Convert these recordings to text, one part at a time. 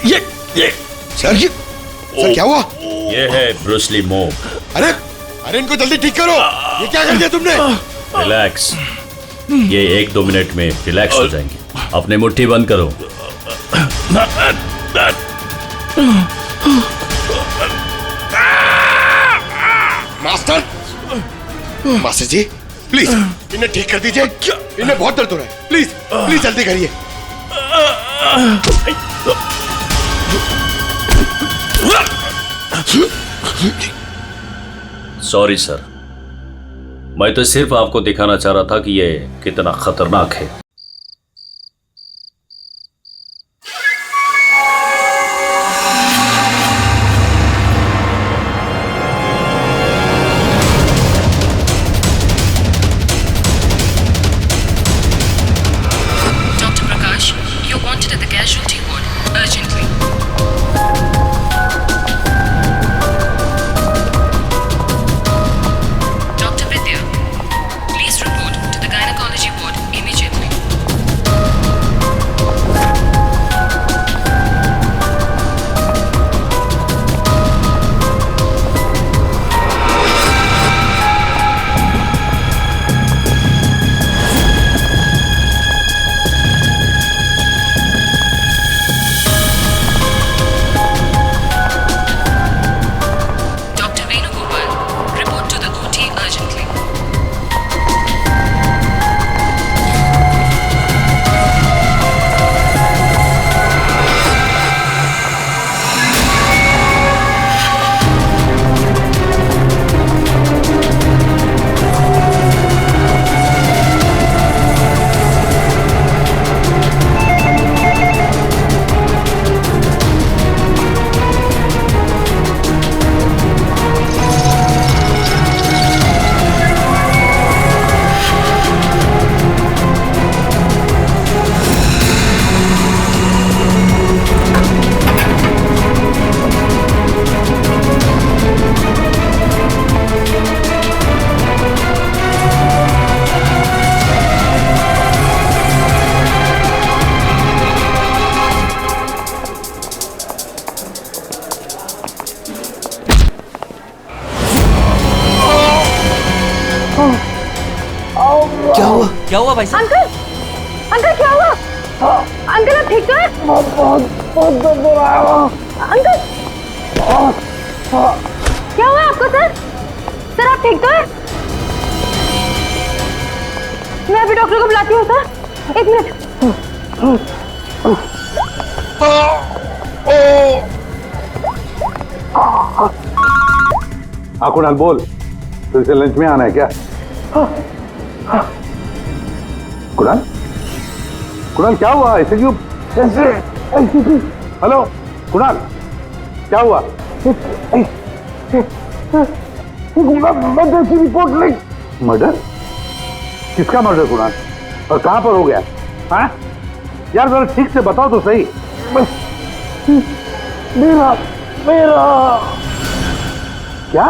ये सर क्या हुआ? ये है ब्रूसली मूव। अरे अरे इनको जल्दी ठीक करो। ये क्या कर दिया तुमने? रिलैक्स, ये 1-2 मिनट में रिलैक्स हो जाएंगे। अपने मुट्ठी बंद करो। मास्टर, मास्टर जी प्लीज इन्हें ठीक कर दीजिए। इन्हें बहुत दर्द हो रहा है। प्लीज प्लीज जल्दी करिए। सॉरी सर, मैं तो सिर्फ आपको दिखाना चाह रहा था कि ये कितना खतरनाक है। Dr. Prakash, you're wanted at the casualty ward urgently. Dr. Vidya, please report to the gynecology ward immediately. Dr. Venugopal, report to the OT urgently. क्या हुआ भाई साहब? अंकल, अंकल क्या हुआ? अंकल आप ठीक तो हैं? अंकल क्या हुआ आपको सर? सर आप ठीक तो हैं? मैं अभी डॉक्टर को बुलाती हूँ सर। 1 मिनट। हाँ कुणाल बोल, फिर से लंच में आना है क्या? कुणाल, कुणाल क्या हुआ? ऐसे क्यों? हेलो कुणाल, क्या हुआ? मर्डर की रिपोर्ट लिख। मर्डर? किसका मर्डर कुणाल? और कहां पर हो गया? हाँ यार जरा ठीक से बताओ तो सही। मेरा क्या?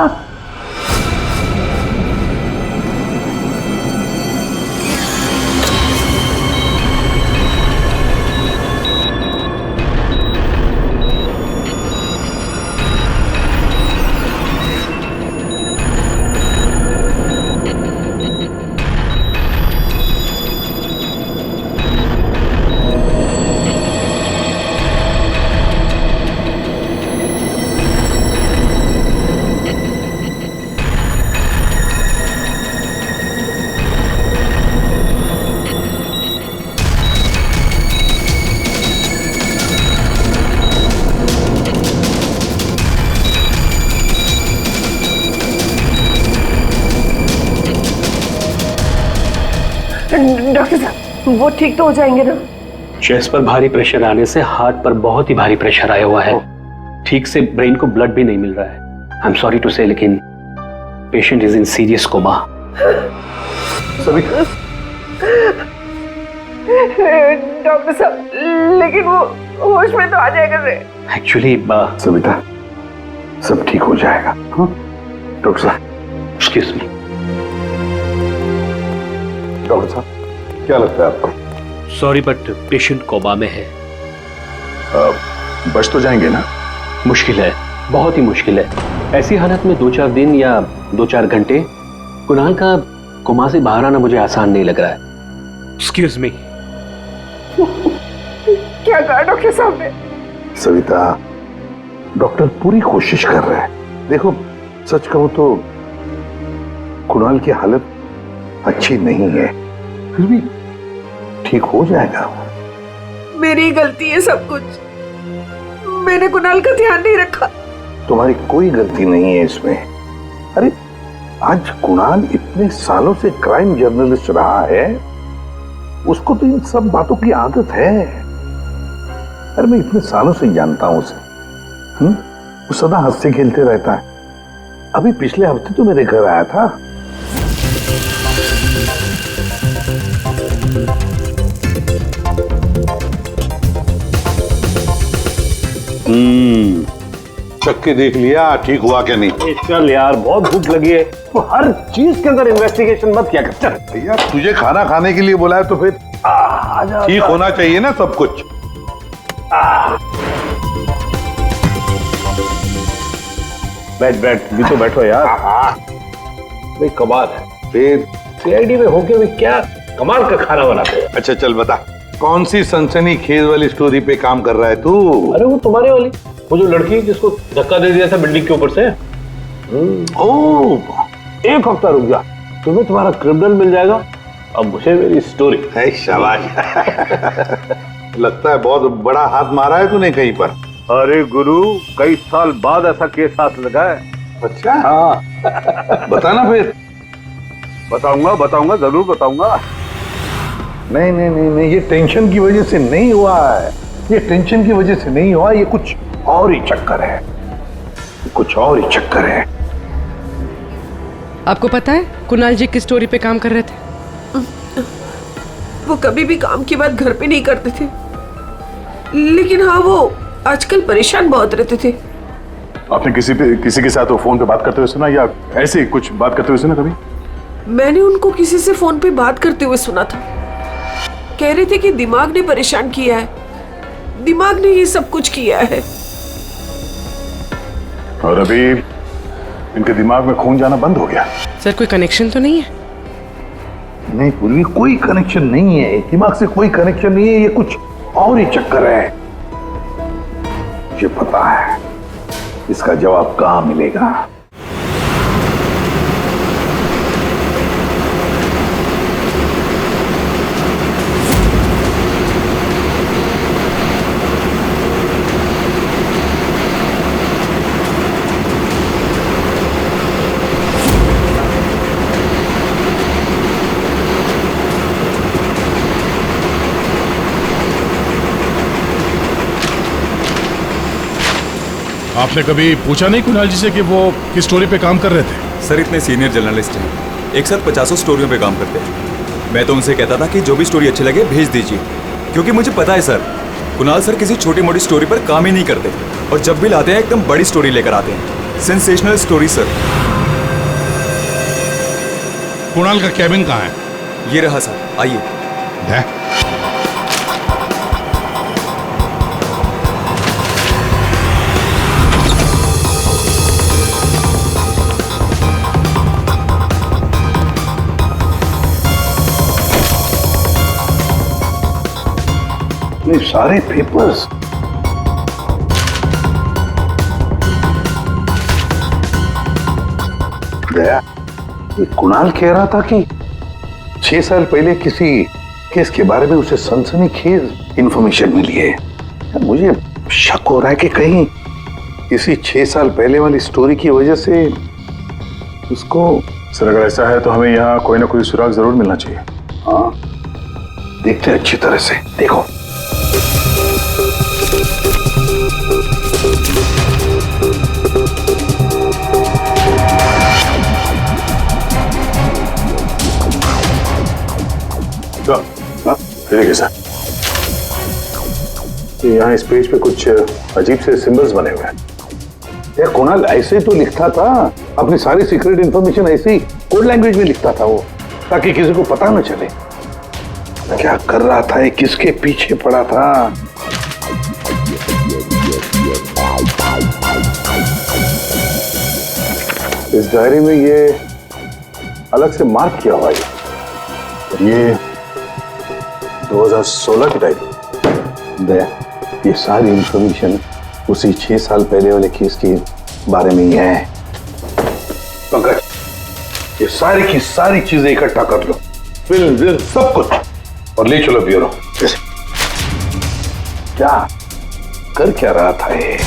डॉक्टर साहब वो ठीक तो हो जाएंगे ना? चेस्ट पर भारी प्रेशर आने से हार्ट पर बहुत ही भारी प्रेशर आया हुआ है। ठीक से ब्रेन को ब्लड भी नहीं मिल रहा है। I am sorry to say, लेकिन patient is in serious coma. Doctor साहब लेकिन वो होश में तो आ जाएगा रे। एक्चुअली सविता सब ठीक हो जाएगा। डॉक्टर साहब एक्सक्यूज मी। डॉक्टर साहब क्या लगता है आपको? सॉरी बट पेशेंट कोमा में है। बच तो जाएंगे ना? मुश्किल है, बहुत ही मुश्किल है। ऐसी हालत में 2-4 दिन या 2-4 घंटे कुणाल का कोमा से बाहर आना मुझे आसान नहीं लग रहा है। Excuse me. क्या कहा डॉक्टर साहब ने? सविता, डॉक्टर पूरी कोशिश कर रहे हैं। देखो, सच कहूं तो कुणाल की हालत अच्छी नहीं है, फिर भी ठीक हो जाएगा। मेरी गलती है सब कुछ। मैंने कुणाल का ध्यान नहीं रखा। तुम्हारी कोई गलती नहीं है इसमें। अरे आज कुणाल इतने सालों से क्राइम जर्नलिस्ट रहा है, उसको तो इन सब बातों की आदत है। अरे मैं इतने सालों से जानता हूं उसे। वो सदा हंसते खेलते रहता है। अभी पिछले हफ्ते तो मेरे घर आया था। चख के देख लिया ठीक हुआ क्या नहीं? चल यार, बहुत भूख लगी है। तो हर चीज के अंदर इन्वेस्टिगेशन मत क्या कर। चल भैया, तुझे खाना खाने के लिए बुलाया तो फिर ठीक होना चाहिए ना सब कुछ। बैठ भी तो बैठो यार। भाई कमाल है, फिर सीआईडी में होके भी क्या कमाल का खाना बनाते हैं। अच्छा चल बता, कौन सी सनसनीखेज वाली स्टोरी पे काम कर रहा है तू? अरे वो तुम्हारे वाली, वो जो लड़की जिसको धक्का दे दिया था बिल्डिंग के ऊपर से। ओह, 1 हफ्ता रुक जा, तुम्हें तुम्हारा क्रिमिनल मिल जाएगा, अब मुझे मेरी स्टोरी। शाबाश। लगता है बहुत बड़ा हाथ मारा है तूने कहीं पर। अरे गुरु, कई साल बाद ऐसा केस हाथ लगा है। अच्छा, हाँ बताना फिर। बताऊंगा, जरूर बताऊंगा। नहीं नहीं नहीं नहीं, ये टेंशन की वजह से नहीं हुआ है। ये टेंशन की वजह से नहीं हुआ, ये कुछ और ही चक्कर है। कुछ और ही चक्कर है। आपको पता है कुणाल जी किस स्टोरी पे काम कर रहे थे? वो कभी भी काम की बात घर पे नहीं करते थे, लेकिन हाँ, वो आजकल परेशान बहुत रहते थे। आपने किसी के साथ वो फोन पे बात करते हुए सुना, या ऐसे ही कुछ बात करते हुए सुना कभी? मैंने उनको किसी से फोन पे बात करते हुए सुना था। कह रहे थे कि दिमाग ने परेशान किया है, दिमाग ने ये सब कुछ किया है। और अभी इनके दिमाग में खून जाना बंद हो गया। सर, कोई कनेक्शन तो नहीं है? नहीं पूर्वी, कोई कनेक्शन नहीं है, दिमाग से कोई कनेक्शन नहीं है। ये कुछ और ही चक्कर है। मुझे पता है इसका जवाब कहां मिलेगा। आपने कभी पूछा नहीं कुणाल जी से कि वो किस स्टोरी पे काम कर रहे थे? सर, इतने सीनियर जर्नलिस्ट हैं, एक साथ 50 स्टोरियों पे काम करते हैं। मैं तो उनसे कहता था कि जो भी स्टोरी अच्छी लगे भेज दीजिए, क्योंकि मुझे पता है सर, कुणाल सर किसी छोटी मोटी स्टोरी पर काम ही नहीं करते, और जब भी लाते हैं एकदम बड़ी स्टोरी लेकर आते हैं, सेंसेशनल स्टोरी सर। कुणाल का कैबिन कहाँ है? ये रहा सर, आइए। ये सारे पेपर्स गया। ये कुणाल कह रहा था कि 6 साल पहले किसी केस के बारे में उसे सनसनीखेज इंफॉर्मेशन मिली है। मुझे शक हो रहा है कि कहीं इसी 6 साल पहले वाली स्टोरी की वजह से उसको। सर, अगर ऐसा है तो हमें यहाँ कोई ना कोई सुराग जरूर मिलना चाहिए। हाँ, देखते हैं अच्छी तरह से। देखो, ठीक है सर। यहाँ इस पेज पे कुछ अजीब से सिंबल्स बने हुए हैं। यार कुणाल ऐसे तो लिखता था, अपनी सारी सीक्रेट इंफॉर्मेशन ऐसे ही कोड लैंग्वेज में लिखता था वो, ताकि किसी को पता न चले। क्या कर रहा था, ये किसके पीछे पड़ा था? इस डायरी में ये अलग से मार्क किया हुआ है। ये 2016 की डायरी। दया, ये सारी इंफॉर्मेशन उसी 6 साल पहले वाले केस के बारे में ही है। पंकज, ये सारी की सारी चीजें इकट्ठा कर लो, फिल्म सब कुछ, और ले चलो ब्यूरो। क्या कर क्या रहा था ये?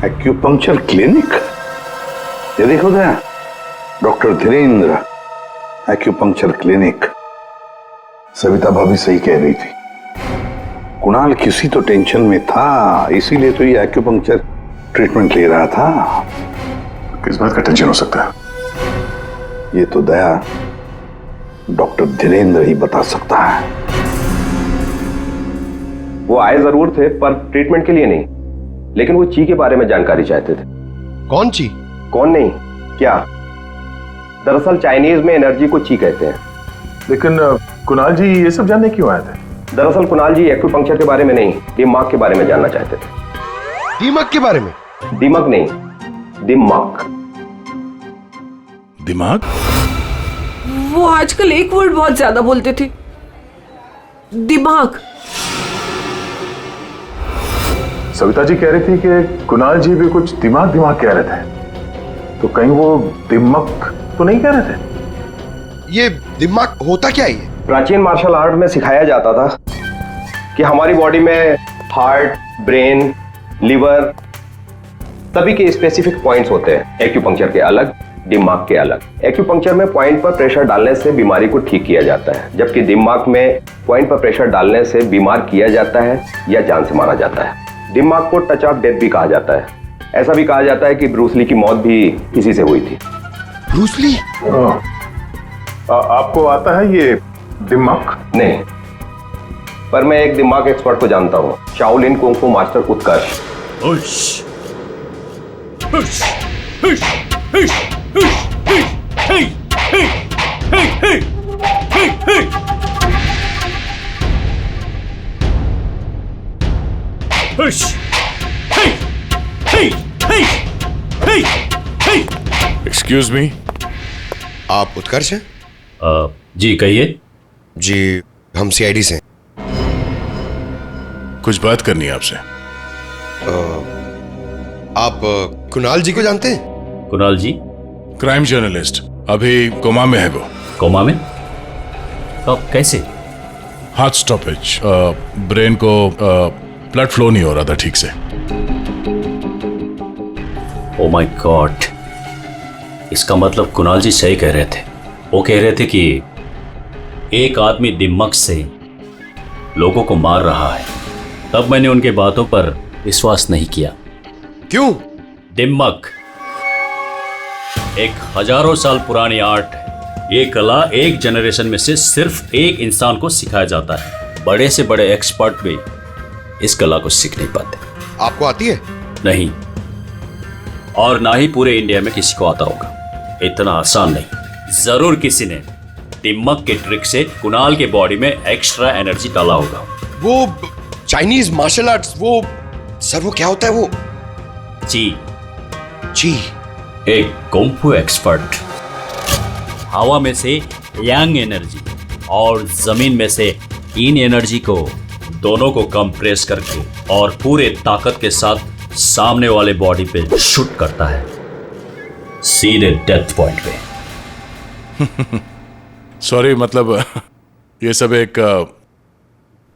Acupuncture clinic? ये देखो Daya, doctor Dhirendra acupuncture clinic. Savita भाभी सही कह रही थी, कुणाल किसी तो टेंशन में था, इसीलिए तो ये एक्यूपंक्चर ट्रीटमेंट ले रहा था। किस बात का टेंशन हो सकता है? ये तो दया डॉक्टर धीरेन्द्र ही बता सकता है। वो आए जरूर थे पर ट्रीटमेंट के लिए नहीं, लेकिन वो ची के बारे में जानकारी चाहते थे। कौन ची? कौन नहीं, क्या? दरअसल चाइनीज में एनर्जी को ची कहते हैं। लेकिन कुणाल जी ये सब जानने क्यों आए थे? दरअसल कुणाल जी एक्यूपंक्चर के बारे में नहीं, दिमाग के बारे में जानना चाहते थे। दिमाग के बारे में? दिमाग नहीं, दिमाग। दिमाग? वो आजकल एक वर्ड बहुत ज्यादा बोलते थे, दिमाग। सविता जी कह रही थी कि कुणाल जी भी कुछ दिमाग दिमाग कह रहे थे, तो कहीं वो दिमाग तो नहीं कह रहे थे? ये दिमाग होता क्या है? प्राचीन मार्शल आर्ट में सिखाया जाता था कि हमारी बॉडी में हार्ट, ब्रेन, लिवर सभी के स्पेसिफिक पॉइंट्स होते हैं। एक्यूपंक्चर के अलग, दिमाग के अलग। एक्यूपंक्चर में पॉइंट पर प्रेशर डालने से बीमारी को ठीक किया जाता है, जबकि दिमाग में पॉइंट पर प्रेशर डालने से बीमार किया जाता है या जान से मारा जाता है। दिमाग को टच ऑफ डेथ भी कहा जाता है। ऐसा भी कहा जाता है कि ब्रूस ली की मौत भी इसी से हुई थी। Bruce Lee? आपको आता है ये दिमाग? नहीं, पर मैं एक दिमाग एक्सपर्ट को जानता हूँ, शाओलिन कुंग फू मास्टर उत्कर्ष। एक्सक्यूज मी, आप उत्कर्ष हैं? जी कहिए। जी, हम सीआईडी से। कुछ बात करनी है आपसे। आप कुणाल जी को जानते हैं? कुणाल जी? क्राइम जर्नलिस्ट, अभी कोमा में है वो। कोमा में? कब, कैसे? हार्ट स्टॉपेज, ब्रेन को ब्लड फ्लो नहीं हो रहा था ठीक से। ओ माय गॉड, इसका मतलब कुणाल जी सही कह रहे थे। वो कह रहे थे कि एक आदमी दिमाग से लोगों को मार रहा है। तब मैंने उनके बातों पर विश्वास नहीं किया। क्यों? दिमाग एक हजारों साल पुरानी आर्ट है। ये कला एक जनरेशन में से सिर्फ एक इंसान को सिखाया जाता है। बड़े से बड़े एक्सपर्ट भी इस कला को सीख नहीं पाते। आपको आती है? नहीं, और ना ही पूरे इंडिया में किसी को आता होगा। इतना आसान नहीं। जरूर किसी ने दिमाग के ट्रिक से कुणाल के बॉडी में एक्स्ट्रा एनर्जी डाला होगा। वो चाइनीज मार्शल आर्ट्स, वो सर वो क्या होता है वो? ची। ची? एक कुंफू एक्सपर्ट हवा में से यांग एनर्जी और जमीन में से इन एनर्जी को दोनों को कंप्रेस करके और पूरे ताकत के साथ सामने वाले बॉडी पे शूट करता है, सीधे डेथ पॉइंट पे। सॉरी, मतलब ये सब एक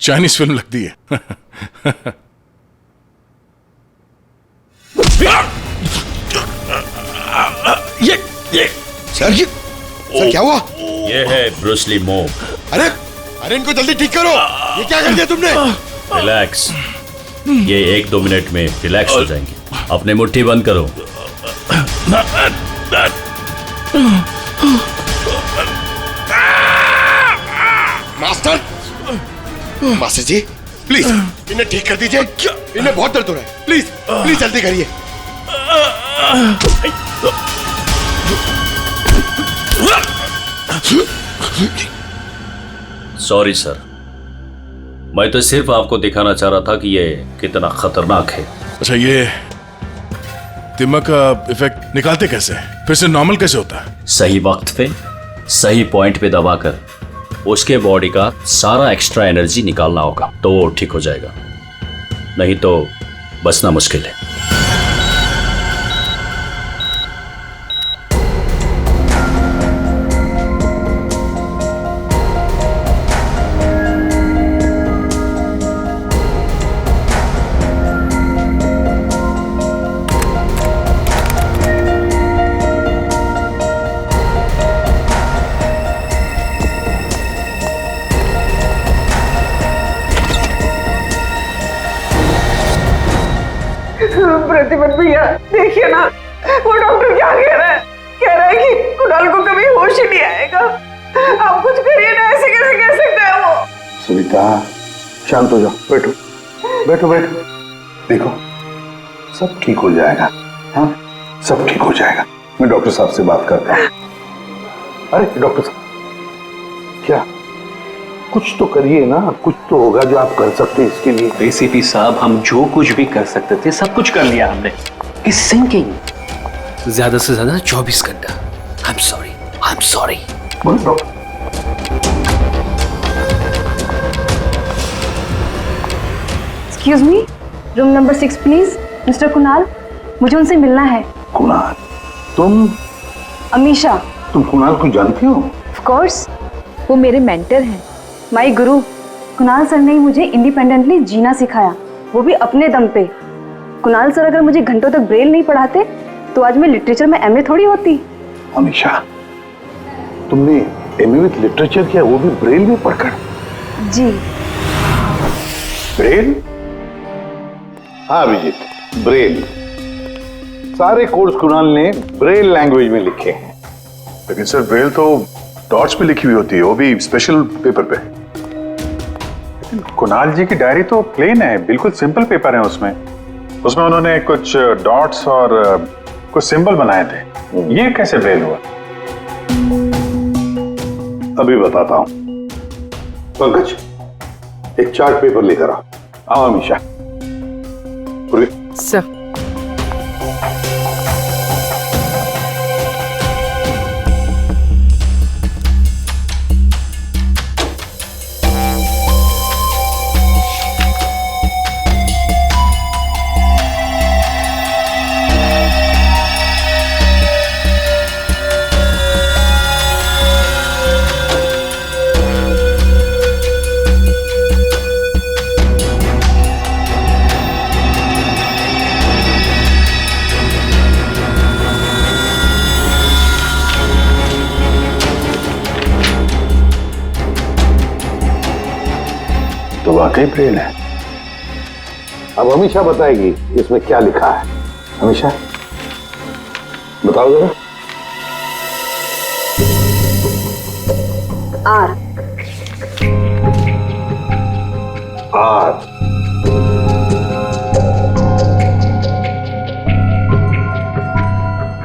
चाइनीज फिल्म लगती है। ये सर क्या हुआ? ये है ब्रूस ली मूव। अरे इनको जल्दी ठीक करो। ये क्या कर दिया तुमने? रिलैक्स, ये 1-2 मिनट में रिलैक्स हो जाएंगे। अपने मुट्ठी बंद करो। मास्टर जी, प्लीज इन्हें ठीक कर दीजिए, इन्हें बहुत दर्द हो रहा है। प्लीज प्लीज जल्दी करिए। सॉरी सर, मैं तो सिर्फ आपको दिखाना चाह रहा था कि ये कितना खतरनाक है। अच्छा, ये दिमाग का इफेक्ट निकालते कैसे, फिर से नॉर्मल कैसे होता है? सही वक्त पे सही पॉइंट पे दबाकर उसके बॉडी का सारा एक्स्ट्रा एनर्जी निकालना होगा तो वो ठीक हो जाएगा, नहीं तो बचना मुश्किल है। प्रतिपन भैया देखिए ना, वो डॉक्टर क्या कह रहा है? कह रहा है कि कुणाल को कभी होश ही नहीं आएगा। आप कुछ करिए ना, ऐसे कैसे कह सकता है वो? सविता शांत हो जाओ, बैठो बैठो बैठो। देखो सब ठीक हो जाएगा, हाँ सब ठीक हो जाएगा। मैं डॉक्टर साहब से बात करता हूँ। अरे डॉक्टर साहब, क्या कुछ तो करिए ना, कुछ तो होगा जो आप कर सकते हैं इसके लिए। एसीपी साहब, हम जो कुछ भी कर सकते थे सब कुछ कर लिया हमने। इस सिंकिंग ज्यादा से ज्यादा 24 घंटा। I am sorry. Excuse me, room number 6 please. Mister Kunal, मुझे उनसे मिलना है। कुणाल? तुम? अमीशा। तुम कुणाल को जानती हो? ऑफ कोर्स, वो मेरे मेंटर हैं, माय गुरु। कुणाल सर ने ही मुझे इंडिपेंडेंटली जीना सिखाया, वो भी अपने दम पे। कुणाल सर अगर मुझे घंटों तक ब्रेल नहीं पढ़ाते तो आज मैं लिटरेचर में एमए थोड़ी होती। अमीशा, तुमने एमए विद लिटरेचर किया, वो भी ब्रेल में पढ़कर? जी। ब्रेल? हाँ अभिजीत, ब्रेल। सारे कोर्स कुणाल ने ब्रेल लैंग्वेज में लिखे हैं। लेकिन सर ब्रेल तो डॉट्स पे लिखी हुई होती है, वो भी स्पेशल पेपर पे। लेकिन कुणाल जी की डायरी तो प्लेन है, बिल्कुल सिंपल पेपर है उसमें उन्होंने कुछ डॉट्स और कुछ सिंबल बनाए थे। ये कैसे ब्रेल हुआ? अभी बताता हूं। पंकज, एक चार्ट पेपर लेकर आओ अमीशा। सर। तो वाकई ब्रेल है। अब अमीशा बताएगी इसमें क्या लिखा है। अमीशा बताओ जरा। R. R.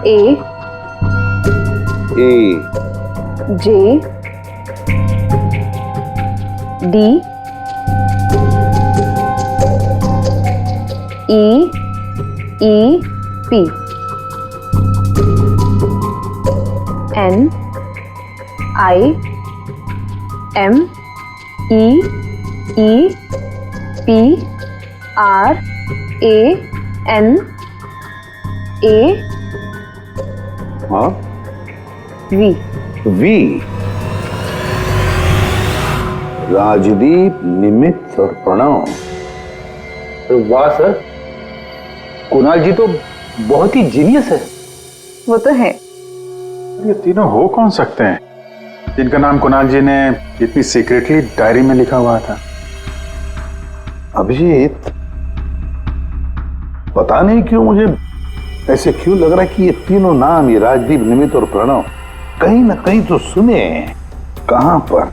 A. A. J. D. P N I M E P R A N A हाँ V राजदीप, निमित्त और प्रणव। वाह सर, कुणाल जी तो बहुत ही जीनियस है। वो तो है। ये तीनों हो कौन सकते हैं जिनका नाम कुणाल जी ने इतनी सीक्रेटली डायरी में लिखा हुआ था? अभिजीत, पता नहीं क्यों मुझे ऐसे क्यों लग रहा है कि ये तीनों नाम, ये राजदीप, निमित्त और प्रणव, कहीं ना कहीं तो सुने हैं। कहां पर?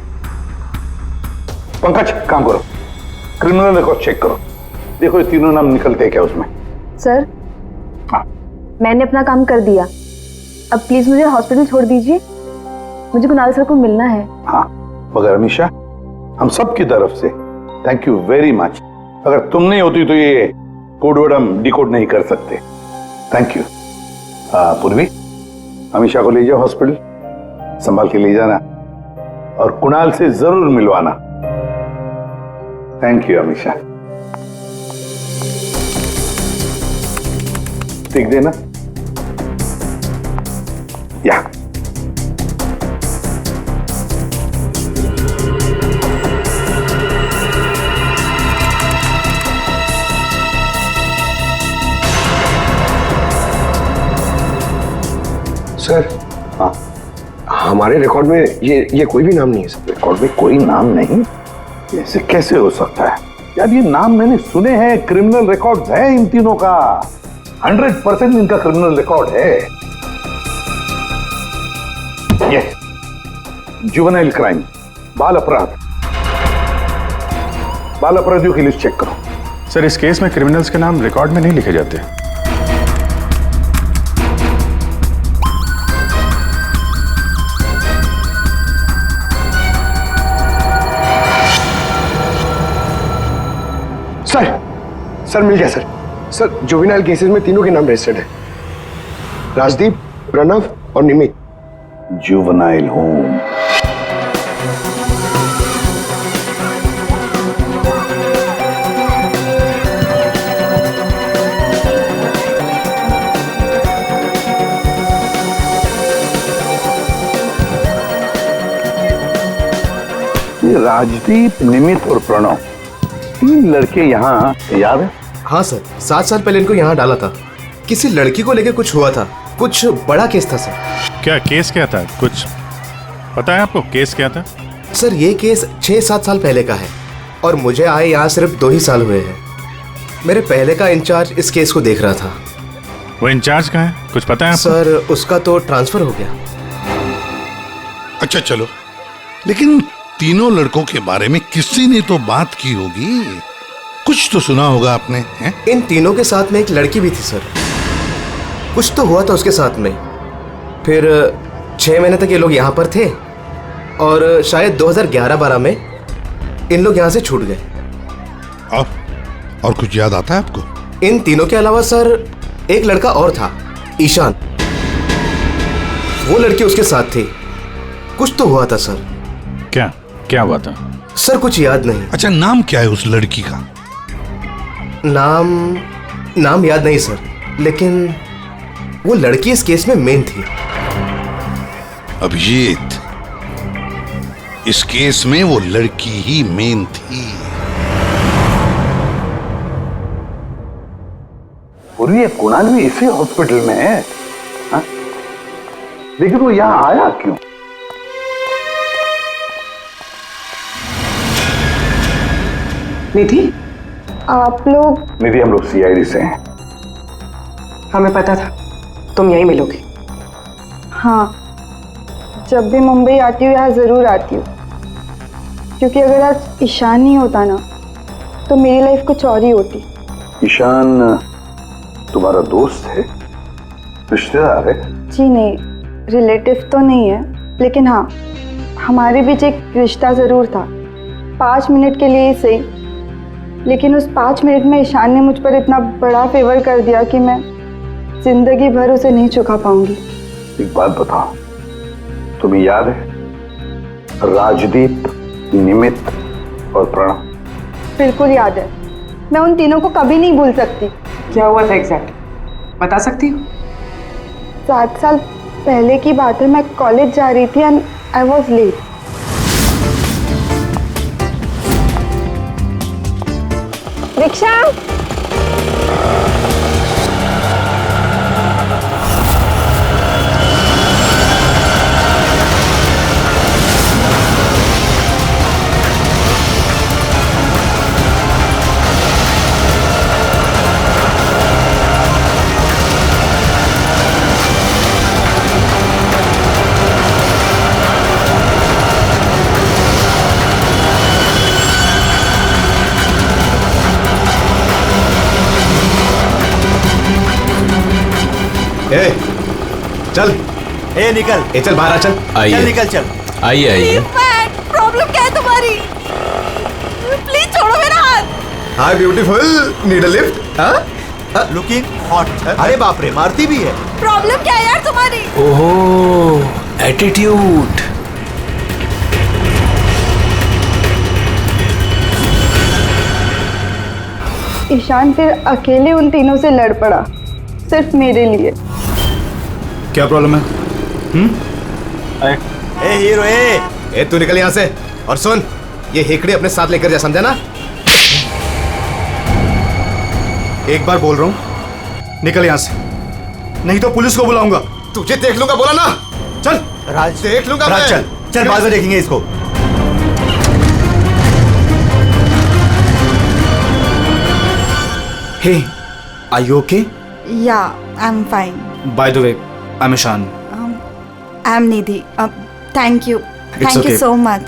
पंकज काम करो, क्रिमिनल रिकॉर्ड चेक करो, देखो ये तीनों नाम निकलते हैं क्या उसमें। सर, हाँ। मैंने अपना काम कर दिया, अब प्लीज मुझे हॉस्पिटल छोड़ दीजिए, मुझे कुणाल सर को मिलना है। हाँ, मगर अमीशा, हम सब की तरफ से थैंक यू वेरी मच। अगर तुम नहीं होती तो ये कोडवर्ड हम डिकोड नहीं कर सकते। Thank you. पूर्वी, अमीशा को ले जाओ हॉस्पिटल, संभाल के ले जाना और कुणाल से जरूर मिलवाना। Thank you Amisha. ठीक देना या सर। हाँ, हमारे रिकॉर्ड में ये कोई भी नाम नहीं है सर। रिकॉर्ड में कोई नाम नहीं? ऐसे कैसे हो सकता है यार? ये नाम मैंने सुने हैं, क्रिमिनल रिकॉर्ड है इन तीनों का, 100% इनका क्रिमिनल रिकॉर्ड है। ये जुवेनाइल क्राइम, बाल अपराध, बाल अपराधियों की लिस्ट चेक करो। सर, इस केस में क्रिमिनल्स के नाम रिकॉर्ड में नहीं लिखे जाते। सर मिल गया सर। सर, जुवेनाइल केसेस में तीनों के नाम रजिस्टर्ड है, राजदीप, प्रणव और निमित। Juvenile home. राजदीप, निमित और प्रणव, तीन लड़के यहाँ याद है? हाँ सर, 7 साल पहले इनको यहाँ डाला था। किसी लड़की को लेकर कुछ हुआ था, कुछ बड़ा केस था सर। क्या केस क्या था? कुछ पता है आपको केस क्या था? सर, ये केस 6-7 साल पहले का है और मुझे आए यहाँ सिर्फ 2 ही साल हुए हैं। मेरे पहले का इंचार्ज इस केस को देख रहा था। वो इंचार्ज कहाँ है, कुछ पता है आपको? सर, उसका तो ट्रांसफर हो गया। अच्छा चलो, लेकिन तीनों लड़कों के बारे में किसी ने तो बात की होगी, कुछ तो सुना होगा आपने, हैं? इन तीनों के साथ में एक लड़की भी थी सर, कुछ तो हुआ था उसके साथ में। फिर 6 महीने तक ये लोग यहाँ पर थे और शायद 2011-12 में इन लोग यहाँ से छूट गए। और कुछ याद आता है आपको? इन तीनों के अलावा सर एक लड़का और था, ईशान, वो लड़की उसके साथ थी। कुछ तो हुआ था सर। क्या हुआ था सर? कुछ याद नहीं। अच्छा, नाम क्या है उस लड़की का? नाम याद नहीं सर, लेकिन वो लड़की इस केस में मेन थी। अभिजीत, इस केस में वो लड़की ही मेन थी। और ये कुणाल भी इसी हॉस्पिटल में है, हा? लेकिन वो यहाँ आया क्यों? निधि, आप लोग? निधि, हम लोग सीआईडी से हैं। हमें पता था तुम यहीं मिलोगे। हाँ, जब भी मुंबई आती हूँ यहाँ जरूर आती हूँ, क्योंकि अगर आज ईशान नहीं होता ना तो मेरी लाइफ कुछ और ही होती। ईशान तुम्हारा दोस्त है, रिश्तेदार है? जी नहीं, रिलेटिव तो नहीं है, लेकिन हाँ, हमारे बीच एक रिश्ता जरूर था, 5 मिनट के लिए ही सही। लेकिन उस 5 मिनट में ईशान ने मुझ पर इतना बड़ा फेवर कर दिया कि मैं जिंदगी भर उसे नहीं चुका पाऊंगी। एक बात बताओ, तुम्हें याद है राजदीप, निमित और प्रणव? बिल्कुल याद है, मैं उन तीनों को कभी नहीं भूल सकती। क्या हुआ था एग्जैक्ट बता सकती हो? 7 साल पहले की बात है, मैं कॉलेज जा रही थी and I was late. Rickshaw, चल ए निकल, ए चल बाहर आ, चल चल निकल चल। आइए आइए। प्रॉब्लम क्या है तुम्हारी? प्लीज छोड़ो मेरा हाथ। हाय ब्यूटीफुल, नीड अ लिफ्ट? हाँ लुकिंग हॉट। अरे बाप रे, मारती भी है। प्रॉब्लम क्या है यार तुम्हारी? ओहो, एटीट्यूड। ईशान फिर अकेले उन तीनों से लड़ पड़ा, सिर्फ मेरे लिए। क्या प्रॉब्लम है? ए हीरो ए तू निकल यहाँ से। और सुन, ये हेकड़े अपने साथ लेकर जा, समझा ना? एक बार बोल रहा हूँ, निकल यहाँ से, नहीं तो पुलिस को बुलाऊंगा। तुझे देख लूंगा, बोला ना। चल राज, देख लूंगा राज, मैं। चल चल, बाद में देखेंगे इसको। Hey, are you okay? Yeah, I'm fine. By the way, I'm Ishan. I'm Nidhi. Thank you. Thank you so much.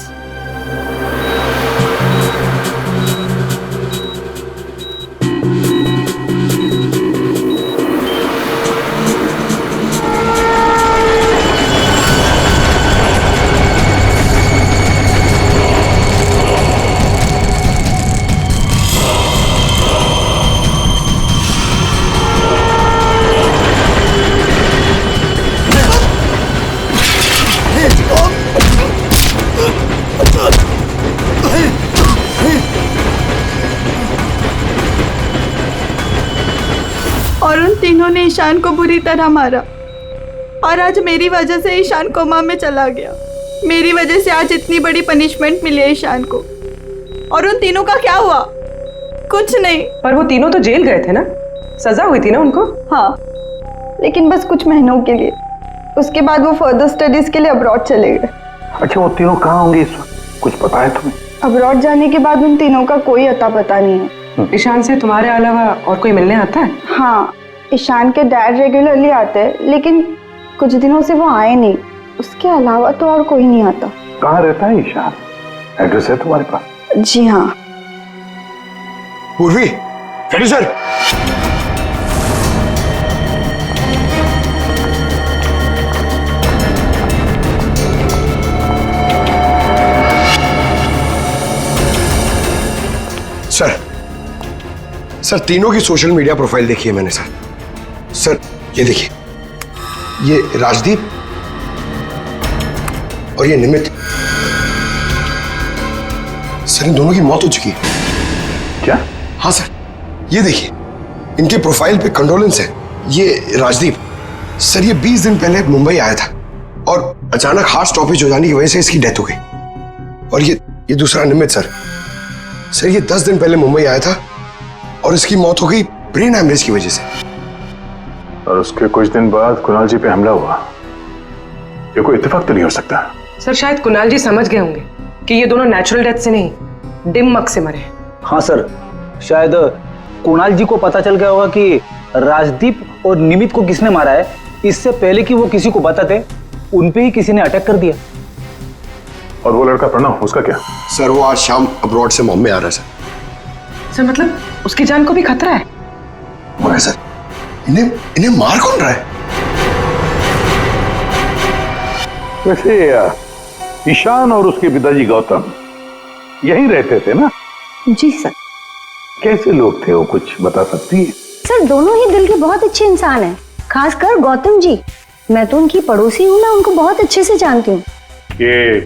और उन तीनों ने ईशान को बुरी तरह मारा, और आज मेरी वजह से ईशान कोमा में चला गया। मेरी वजह से आज इतनी बड़ी पनिशमेंट मिली है ईशान को। और उन तीनों का क्या हुआ? कुछ नहीं। पर वो तीनों तो जेल गए थे ना, सजा हुई थी ना उनको? हाँ, लेकिन बस कुछ महीनों के लिए। उसके बाद वो फर्दर स्टडीज के लिए अब्रॉड चले गए। अच्छा, वो तीनों कहाँ होंगे इस वक्त? कुछ पता है तुम्हें? अब्रॉड जाने के बाद उन तीनों का कोई अता पता नहीं है। ईशान से तुम्हारे अलावा और कोई मिलने आता है? हाँ, ईशान के डैड रेगुलरली आते हैं, लेकिन कुछ दिनों से वो आए नहीं। उसके अलावा तो और कोई नहीं आता। कहाँ रहता है ईशान? एड्रेस है तुम्हारे पास? जी हाँ। पूर्वी, सर। सर, तीनों की सोशल मीडिया प्रोफाइल देखी है मैंने सर। ये देखिए, ये राजदीप और ये निमित। सर, इन दोनों की मौत हो चुकी है। क्या? हाँ सर, ये देखिए, इनके प्रोफाइल पे कंडोलेंस है। ये राजदीप सर, ये 20 दिन पहले मुंबई आया था और अचानक हार्ट स्टॉपेज हो जाने की वजह से इसकी डेथ हो गई। और ये दूसरा निमित सर, ये 10 दिन पहले मुंबई आया था और इसकी मौत हो गई ब्रेन हैमरेज की वजह से। और उसके कुछ दिन बाद कुणाल जी पे हमला हुआ। ये कोई इत्तेफाक तो नहीं हो सकता। सर, शायद कुणाल जी समझ गए होंगे कि ये दोनों नेचुरल डेथ से नहीं, दिमाग से मरे। हाँ सर, शायद कुणाल जी को पता चल गया होगा कि राजदीप और निमित को किसने मारा है। इससे पहले कि वो किसी को बताते, उन पे ही किसी ने अटैक कर दिया। और वो लड़का प्रणव, उसका क्या? सर, वो आज शाम अब्रॉड से बॉम्बे आ रहा है सर, मतलब उसकी जान को भी खतरा है? मगर सर, इन्हें मार कौन रहा है? वैसे ईशान और उसके पिताजी गौतम यहीं रहते थे ना? जी सर। कैसे लोग थे वो, कुछ बता सकती है? सर, दोनों ही दिल के बहुत अच्छे इंसान हैं, खासकर गौतम जी। मैं तो उनकी पड़ोसी हूँ, मैं उनको बहुत अच्छे से जानती हूँ। ये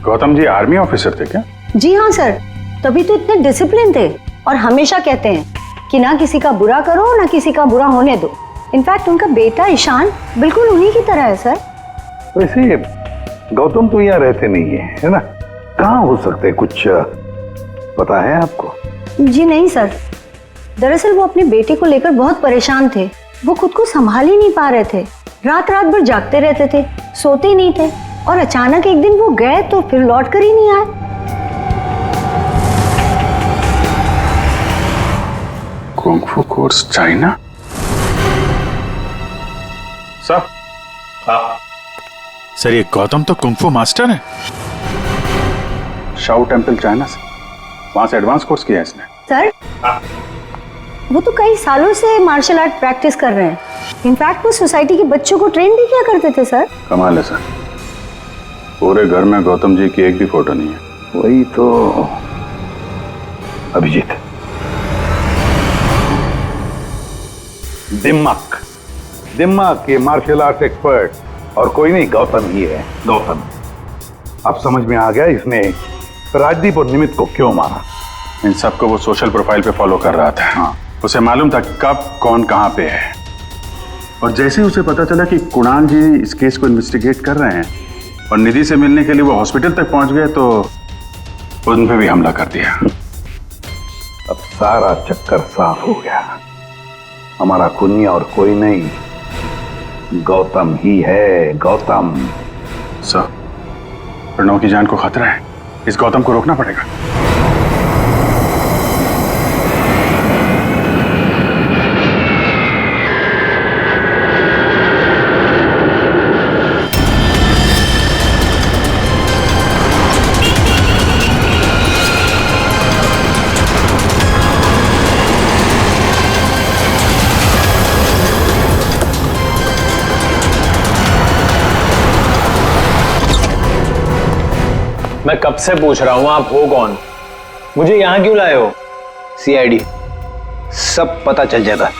गौतम जी आर्मी ऑफिसर थे क्या? जी हाँ सर, तभी तो इतने डिसिप्लिन थे और हमेशा कहते हैं कि ना किसी का बुरा करो, ना किसी का बुरा होने दो। इनफैक्ट उनका बेटा ईशान बिल्कुल उन्हीं की तरह है सर। वैसे गौतम तो यहाँ रहते नहीं है ना? कहाँ हो सकते, कुछ पता है आपको? जी नहीं सर, दरअसल वो अपने बेटे को लेकर बहुत परेशान थे। वो खुद को संभाल ही नहीं पा रहे थे, रात रात भर जागते रहते थे, सोते नहीं थे। और अचानक एक दिन वो गए तो फिर लौट कर ही नहीं आए। Kung fu course China? Sir, sir ये गौतम तो कुंग-फू मास्टर है। शाओ टेम्पल चाइना से, वहां से एडवांस कोर्स किया है इसने। सर, वो तो कई सालों से मार्शल आर्ट प्रैक्टिस कर रहे हैं। इनफैक्ट वो सोसाइटी के बच्चों को ट्रेन भी किया करते थे सर। कमाल है सर, पूरे घर में गौतम जी की एक भी फोटो नहीं है। वही तो अभिजीत, दिमाग दिमाग के मार्शल आर्ट एक्सपर्ट और कोई नहीं, गौतम ही है, गौतम। अब समझ में आ गया इसने राजदीप और निमित को क्यों मारा। इन सबको वो सोशल प्रोफाइल पे फॉलो कर रहा था। हाँ। उसे मालूम था कब कौन कहां पे है, और जैसे ही उसे पता चला कि कुणाल जी इस केस को इन्वेस्टिगेट कर रहे हैं और निधि से मिलने के लिए वो हॉस्पिटल तक पहुंच गए, तो उन पे भी हमला कर दिया। अब सारा चक्कर साफ हो गया। हमारा खूनी और कोई नहीं, गौतम ही है, गौतम। सर, प्रणव की जान को खतरा है, इस गौतम को रोकना पड़ेगा। मैं कब से पूछ रहा हूं आप हो कौन, मुझे यहां क्यों लाए हो? सीआईडी, सब पता चल जाएगा।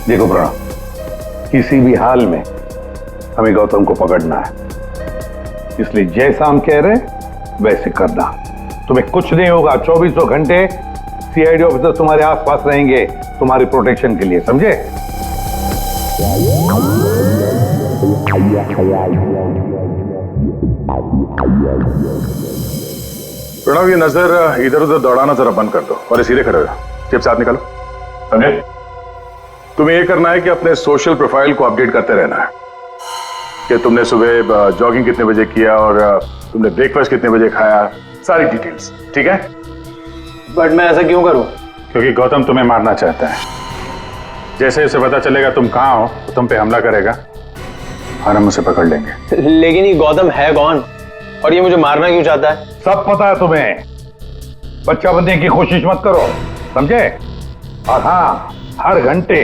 देखो प्रणव, किसी भी हाल में हमें गौतम को पकड़ना है, इसलिए जैसा हम कह रहे हैं वैसे करना। तुम्हें कुछ नहीं होगा, 24 घंटे सीआईडी ऑफिसर तुम्हारे आसपास रहेंगे तुम्हारी प्रोटेक्शन के लिए, समझे? प्रणव, ये नजर इधर उधर दौड़ाना जरा बंद कर दो और सीधे खड़े हो, चिप साथ निकालो, समझे? तुम्हें ये करना है कि अपने सोशल प्रोफाइल को अपडेट करते रहना है कि तुमने सुबह जॉगिंग कितने बजे किया और तुमने ब्रेकफास्ट कितने बजे खाया, सारी डिटेल्स, ठीक है? बट मैं ऐसा क्यों करूं? क्योंकि गौतम तुम्हें मारना चाहता है। जैसे उसे पता चलेगा तुम कहां हो तो तुम पे हमला करेगा और हम उसे पकड़ लेंगे। लेकिन ये गौतम है कौन और ये मुझे मारना क्यों चाहता है? सब पता है तुम्हें, बच्चा बनने की कोशिश मत करो, समझे? और हाँ, हर घंटे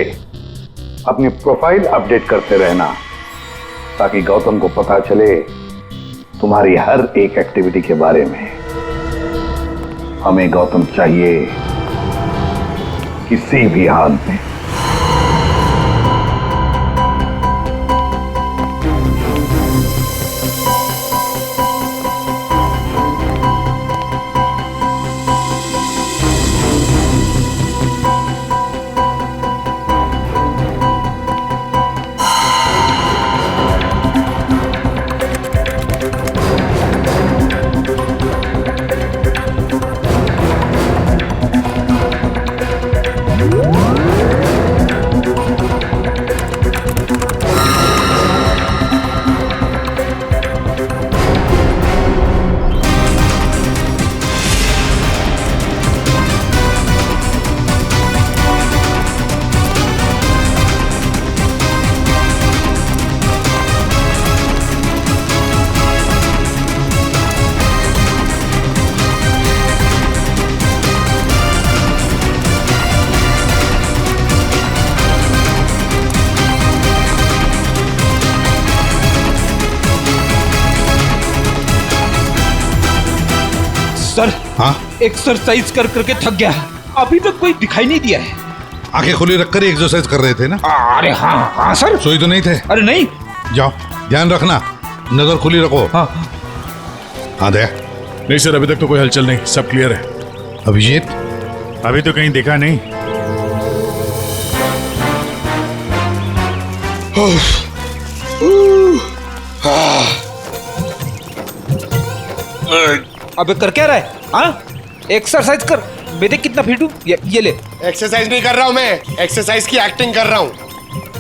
अपनी प्रोफाइल अपडेट करते रहना ताकि गौतम को पता चले तुम्हारी हर एक एक्टिविटी के बारे में। हमें गौतम चाहिए किसी भी हाल में। सर, हाँ? एक्सरसाइज कर करके थक गया, अभी तक कोई दिखाई नहीं दिया है। आंखें खुली रखकर ही एक्सरसाइज कर रहे थे ना? अरे हाँ हाँ सर। सोई तो नहीं थे? अरे नहीं। जाओ, ध्यान रखना, नजर खुली रखो। हाँ हाँ दे। नहीं सर, अभी तक तो कोई हलचल नहीं, सब क्लियर है। अभिजीत? अभी तो कहीं दिखा नहीं। अबे कर क्या रहा है? हाँ, एक्सरसाइज कर। मैं देख कितना फिट हूँ। ये ले। एक्सरसाइज नहीं कर रहा हूँ मैं, एक्सरसाइज की एक्टिंग कर रहा हूँ।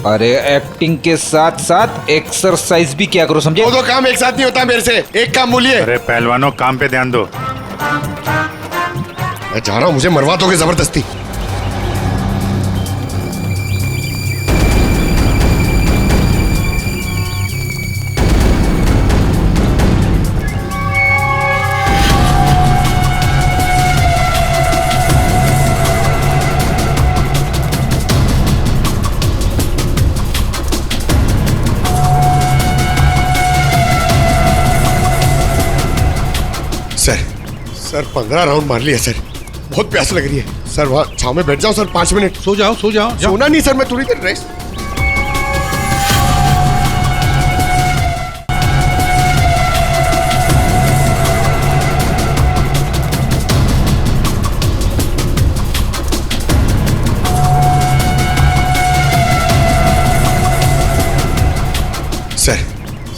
अरे एक्टिंग के साथ साथ एक्सरसाइज भी क्या करो, समझे? दो काम एक साथ नहीं होता मेरे से, एक काम बोलिए। अरे पहलवानों, काम पे ध्यान दो। मैं जा रहा हूँ, मुझे मरवा दोगे जबरदस्ती। सर 15 राउंड मार लिया सर, बहुत प्यास लग रही है सर। वहाँ छाव में बैठ जाओ सर, 5 मिनट। सो जाओ सो जाओ। सोना नहीं सर, मैं थोड़ी देर रेस्ट।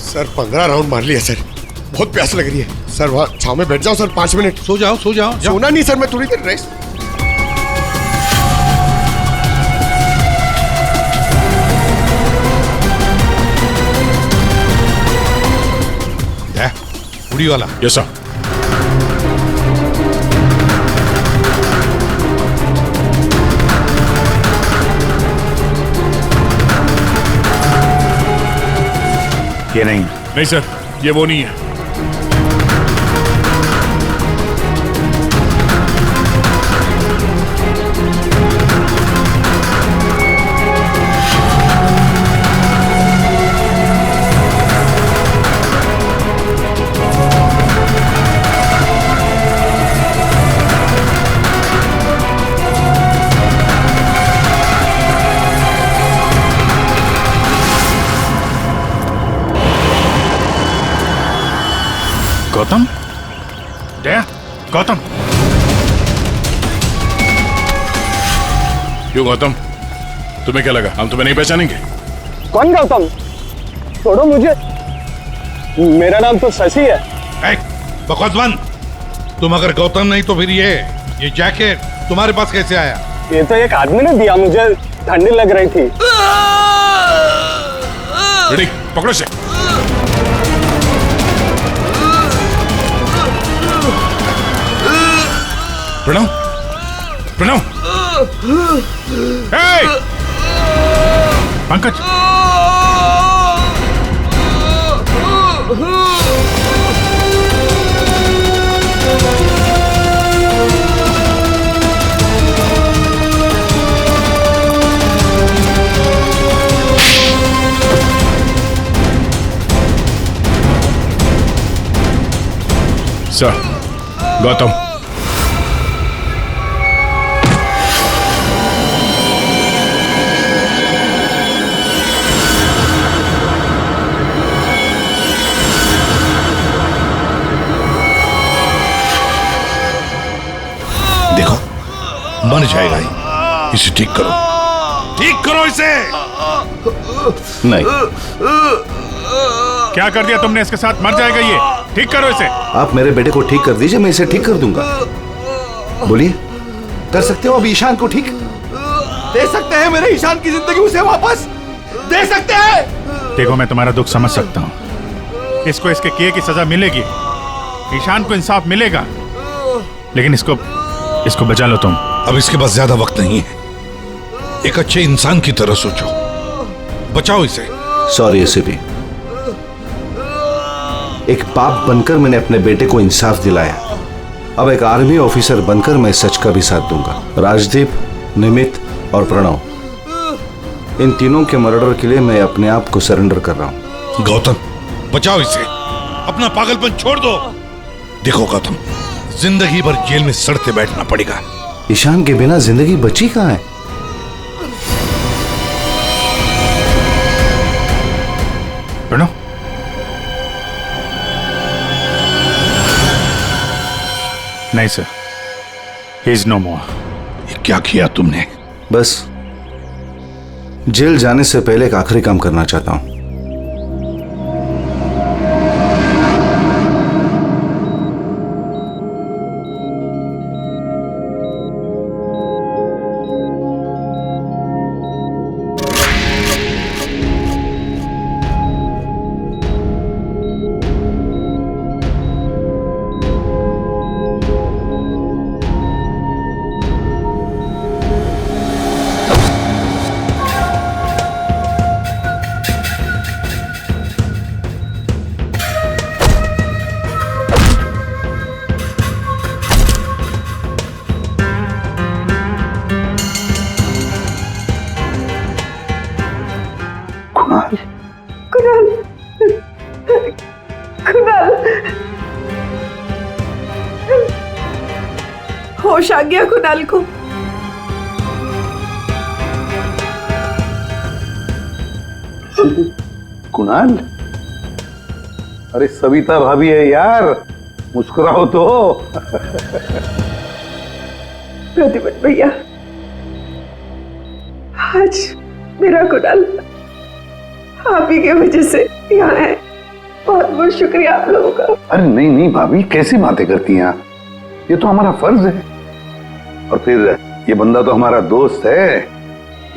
सर 15 राउंड मार लिया सर, बहुत प्यास लग रही है सर। वहाँ छाव में बैठ जाओ सर, 5 मिनट। सो जाओ सो जाओ। सोना नहीं सर, मैं थोड़ी देर रेस्ट। उड़ी वाला। Yes sir. ये नहीं सर, ये वो नहीं है। गौतम? दया? गौतम? क्यों गौतम, तुम्हें क्या लगा हम तुम्हें नहीं पहचानेंगे? कौन गौतम? छोड़ो मुझे, मेरा नाम तो शशि है। बकवास बंद। तुम अगर गौतम नहीं तो फिर ये जैकेट तुम्हारे पास कैसे आया? ये तो एक आदमी ने दिया मुझे, ठंडी लग रही थी। रेडी, पकड़ो से। प्रणव, प्रणव, पंकज, सर, गौतम। मर जाएगा ही, इसे ठीक करो, ठीक करो इसे। नहीं। क्या कर दिया तुमने इसके साथ? मर जाएगा ये, ठीक करो इसे। आप मेरे बेटे को ठीक कर दीजिए, मैं इसे ठीक कर दूंगा। बोलिए, कर सकते हो अब ईशान को ठीक? दे सकते हैं मेरे ईशान की जिंदगी उसे वापस दे सकते हैं। देखो, मैं तुम्हारा दुख समझ सकता हूँ, इसको इसके किए की सजा मिलेगी, ईशान को इंसाफ मिलेगा, लेकिन इसको बचा लो तुम। अब इसके पास ज्यादा वक्त नहीं है, एक अच्छे इंसान की तरह सोचो, बचाओ इसे। सॉरी एसीपी, एक बाप बनकर मैंने अपने बेटे को इंसाफ दिलाया, अब एक आर्मी ऑफिसर बनकर मैं सच का भी साथ दूंगा। राजदीप, निमित और प्रणव, इन तीनों के मर्डर के लिए मैं अपने आप को सरेंडर कर रहा हूं। गौतम, बचाओ इसे, अपना पागलपन छोड़ दो। देखो गौतम, जिंदगी भर जेल में सड़ते बैठना पड़ेगा। ईशान के बिना जिंदगी बची कहां है? प्रणव, नहीं सर, ही इज नो मोर। ये क्या किया तुमने? बस जेल जाने से पहले एक आखिरी काम करना चाहता हूं। होश आ गया कुणाल को। कुणाल, अरे सविता भाभी है यार, मुस्कुराओ तो। प्रतिमन भैया, आज मेरा कुणाल आप ही की वजह से यहाँ है। बहुत बहुत शुक्रिया आप लोगों का। अरे नहीं नहीं भाभी, कैसी बातें करती हैं आप? ये तो हमारा फर्ज है। और फिर ये बंदा तो हमारा दोस्त है,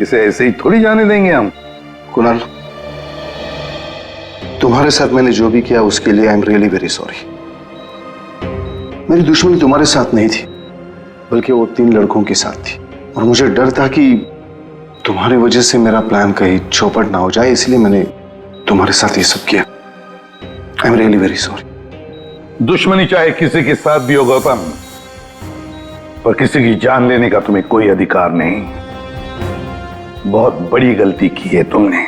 इसे ऐसे ही थोड़ी जाने देंगे हम। कुणाल, तुम्हारे साथ मैंने जो भी किया उसके लिए I am really very sorry. मेरी दुश्मनी तुम्हारे साथ नहीं थी, बल्कि वो 3 लड़कों के साथ थी। और मुझे डर था कि तुम्हारी वजह से मेरा प्लान कहीं चौपट ना हो जाए, इसलिए मैंने तुम्हारे साथ ये सब किया। I am really very sorry. दुश्मनी चाहे किसी के साथ भी हो गौतम, पर किसी की जान लेने का तुम्हें कोई अधिकार नहीं। बहुत बड़ी गलती की है तुमने।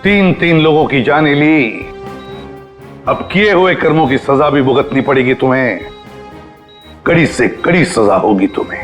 3 लोगों की जानें ली, अब किए हुए कर्मों की सजा भी भुगतनी पड़ेगी तुम्हें। कड़ी से कड़ी सजा होगी तुम्हें।